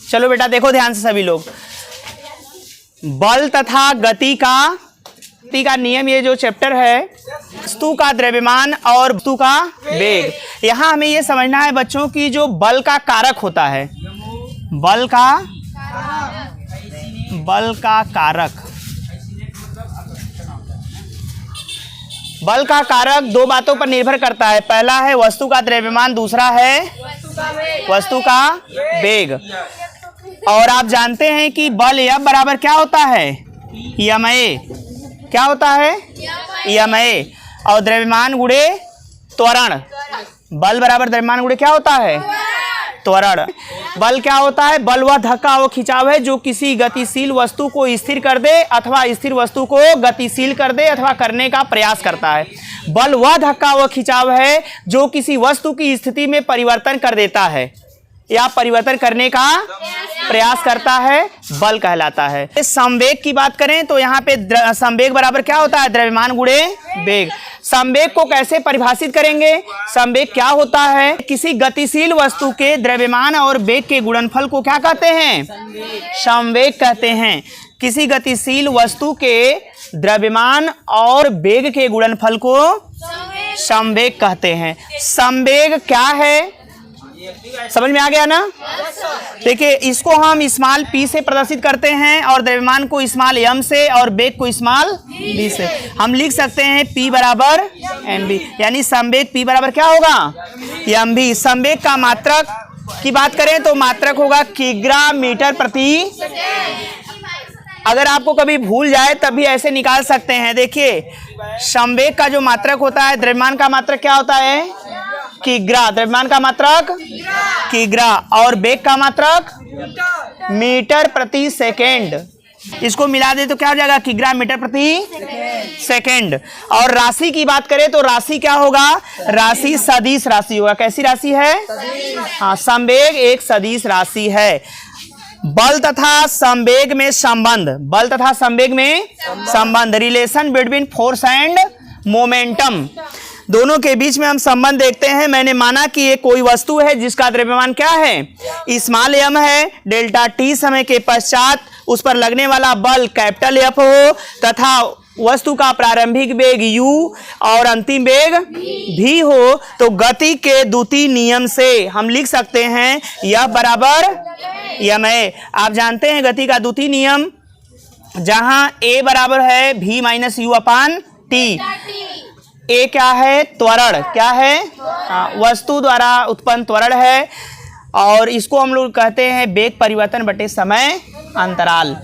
चलो बेटा देखो ध्यान से सभी लोग, बल तथा गति का नियम, ये जो चैप्टर है वस्तु का द्रव्यमान और वस्तु का वेग। यहाँ हमें ये समझना है बच्चों की जो बल का कारक होता है, बल का कारक दो बातों पर निर्भर करता है। पहला है वस्तु का द्रव्यमान, दूसरा है वस्तु का वेग। और आप जानते हैं कि बल F बराबर क्या होता है, यमए। क्या होता है, यमए। और द्रव्यमान गुणे त्वरण, बल बराबर द्रव्यमान गुणे क्या होता है, त्वरण। बल क्या होता है, बल वह धक्का व खिंचाव है जो किसी गतिशील वस्तु को स्थिर कर दे अथवा स्थिर वस्तु को गतिशील कर दे अथवा करने का प्रयास करता है। बल वह धक्का व खिंचाव है जो किसी वस्तु की स्थिति में परिवर्तन कर देता है या परिवर्तन करने का प्रयास करता है, बल कहलाता है। संवेग की बात करें तो यहाँ पे संवेग बराबर क्या होता है, द्रव्यमान गुणे वेग। संवेग को कैसे परिभाषित करेंगे, संवेग क्या होता है, किसी गतिशील वस्तु के द्रव्यमान और वेग के गुणनफल को क्या कहते हैं, संवेग कहते हैं। किसी गतिशील वस्तु के द्रव्यमान और वेग के गुणनफल को संवेग कहते हैं। संवेग क्या है, समझ में आ गया ना। देखिए इसको हम स्मॉल p से प्रदर्शित करते हैं और द्रव्यमान को स्मॉल m से और वेग को स्मॉल v से। हम लिख सकते हैं p बराबर mv, यानी संवेग p बराबर क्या होगा, mv। संवेग का मात्रक की बात करें तो मात्रक होगा किग्रा मीटर प्रति। अगर आपको कभी भूल जाए तब भी ऐसे निकाल सकते हैं। देखिए संवेग का जो मात्रक होता है, द्रव्यमान का मात्रक क्या होता है, किग्रा। द्रव्यमान का मात्रक किग्रा और वेग का मात्रक मीटर प्रति सेकेंड। इसको मिला दे तो क्या हो जाएगा, किग्रा मीटर प्रति सेकेंड। और राशि की बात करें तो राशि क्या होगा, राशि सदिश राशि होगा। कैसी राशि है, हाँ, संवेग एक सदिश राशि है। बल तथा संवेग में संबंध, बल तथा संवेग में संबंध, relation between force and momentum, दोनों के बीच में हम संबंध देखते हैं। मैंने माना कि ये कोई वस्तु है जिसका द्रव्यमान क्या है, स्मॉल m है, डेल्टा t समय के पश्चात उस पर लगने वाला बल कैपिटल F हो तथा वस्तु का प्रारंभिक वेग u और अंतिम वेग v हो, तो गति के द्वितीय नियम से हम लिख सकते हैं F बराबर ma। आप जानते हैं गति का द्वितीय नियम, जहां a बराबर है v माइनस u अपान t। ए क्या है, त्वरण। क्या है, वस्तु द्वारा उत्पन्न त्वरण है और इसको हम लोग कहते हैं वेग परिवर्तन बटे समय अंतराल।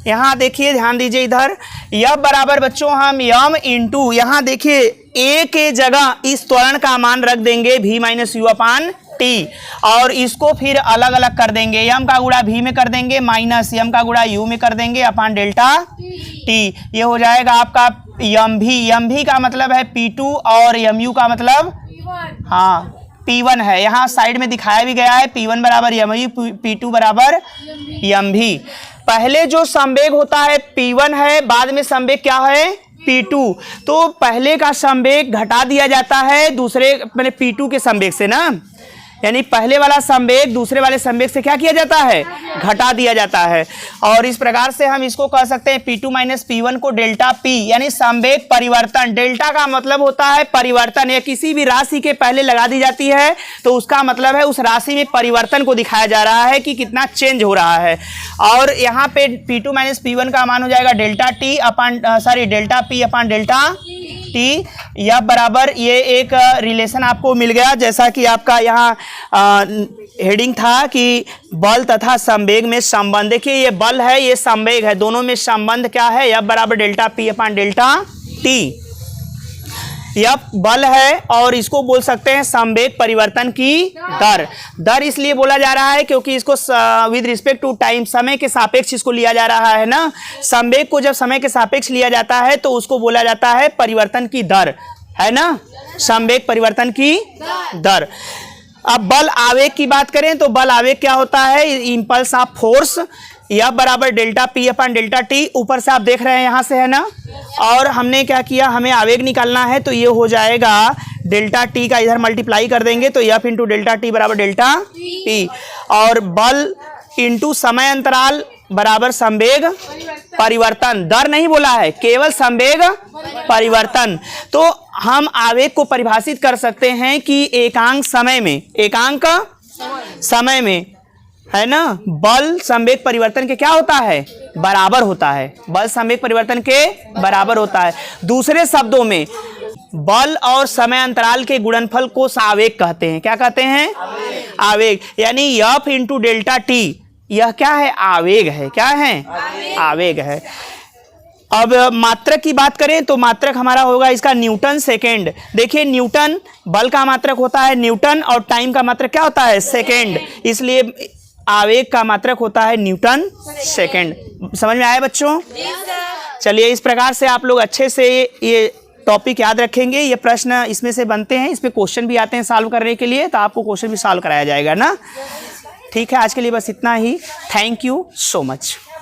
यहाँ देखिए ध्यान दीजिए इधर, यह बराबर बच्चों हम यम इंटू, यहाँ देखिए ए के जगह इस त्वरण का मान रख देंगे v minus you upon T और इसको फिर अलग अलग कर देंगे। यम का गुणा v में कर देंगे माइनस यम का गुणा u में कर देंगे अपान डेल्टा टी। ये हो जाएगा आपका यम भी का मतलब है P2 और mu का मतलब हाँ P1 है। यहाँ साइड में दिखाया भी गया है P1 बराबर mu, P2 बराबर भी। पहले जो संवेग होता है P1 है, बाद में संवेग क्या है, P2। तो पहले का संवेग घटा दिया जाता है दूसरे मैंने P2 के संवेग से ना, यानी पहले वाला संवेग दूसरे वाले संवेग से क्या किया जाता है, घटा दिया जाता है। और इस प्रकार से हम इसको कह सकते हैं P2 माइनस P1 को डेल्टा P, यानी संवेग परिवर्तन। डेल्टा का मतलब होता है परिवर्तन, या किसी भी राशि के पहले लगा दी जाती है तो उसका मतलब है उस राशि में परिवर्तन को दिखाया जा रहा है कि कितना चेंज हो रहा है। और यहाँ पे P2 माइनस P1 का मान हो जाएगा डेल्टा T अपान डेल्टा P अपान डेल्टा टी। या बराबर ये एक रिलेशन आपको मिल गया, जैसा कि आपका यहाँ हेडिंग था कि बल तथा संवेग में संबंध। देखिए ये बल है, ये संवेग है, दोनों में संबंध क्या है, F बराबर डेल्टा P अपान डेल्टा टी। यह बल है और इसको बोल सकते हैं संवेग परिवर्तन की दर। दर इसलिए बोला जा रहा है क्योंकि इसको विद रिस्पेक्ट टू टाइम, समय के सापेक्ष इसको लिया जा रहा है ना। संवेग को जब समय के सापेक्ष लिया जाता है तो उसको बोला जाता है परिवर्तन की दर, है ना, संवेग परिवर्तन की दर। अब बल आवेग की बात करें तो बल आवेग क्या होता है, इम्पल्स ऑफ फोर्स। यह बराबर डेल्टा P अपान डेल्टा टी, ऊपर से आप देख रहे हैं यहाँ से, है ना। और हमने क्या किया, हमें आवेग निकालना है तो ये हो जाएगा डेल्टा T का इधर मल्टीप्लाई कर देंगे तो F इंटू डेल्टा T बराबर डेल्टा P। और बल इंटू समय अंतराल बराबर संवेग परिवर्तन। दर नहीं बोला है, केवल संवेग परिवर्तन। तो हम आवेग को परिभाषित कर सकते हैं कि एकांक समय में है ना, बल संवेग परिवर्तन के क्या होता है, बराबर होता है। बल संवेग परिवर्तन के बराबर होता है। दूसरे शब्दों में बल और समय अंतराल के गुणनफल को आवेग कहते हैं। क्या कहते हैं, आवेग। यानी F इंटू डेल्टा टी, यह क्या है, आवेग है। क्या है, आवेग है। अब मात्रक की बात करें तो मात्रक हमारा होगा इसका न्यूटन सेकेंड। देखिए न्यूटन बल का मात्रक होता है न्यूटन, और टाइम का मात्रक क्या होता है, सेकेंड। इसलिए आवेग का मात्रक होता है न्यूटन सेकेंड। समझ में आया बच्चों? चलिए, इस प्रकार से आप लोग अच्छे से ये टॉपिक याद रखेंगे। ये प्रश्न इसमें से बनते हैं, इस पे क्वेश्चन भी आते हैं सॉल्व करने के लिए, तो आपको क्वेश्चन भी सॉल्व कराया जाएगा ना। ठीक है, आज के लिए बस इतना ही। Thank you so much.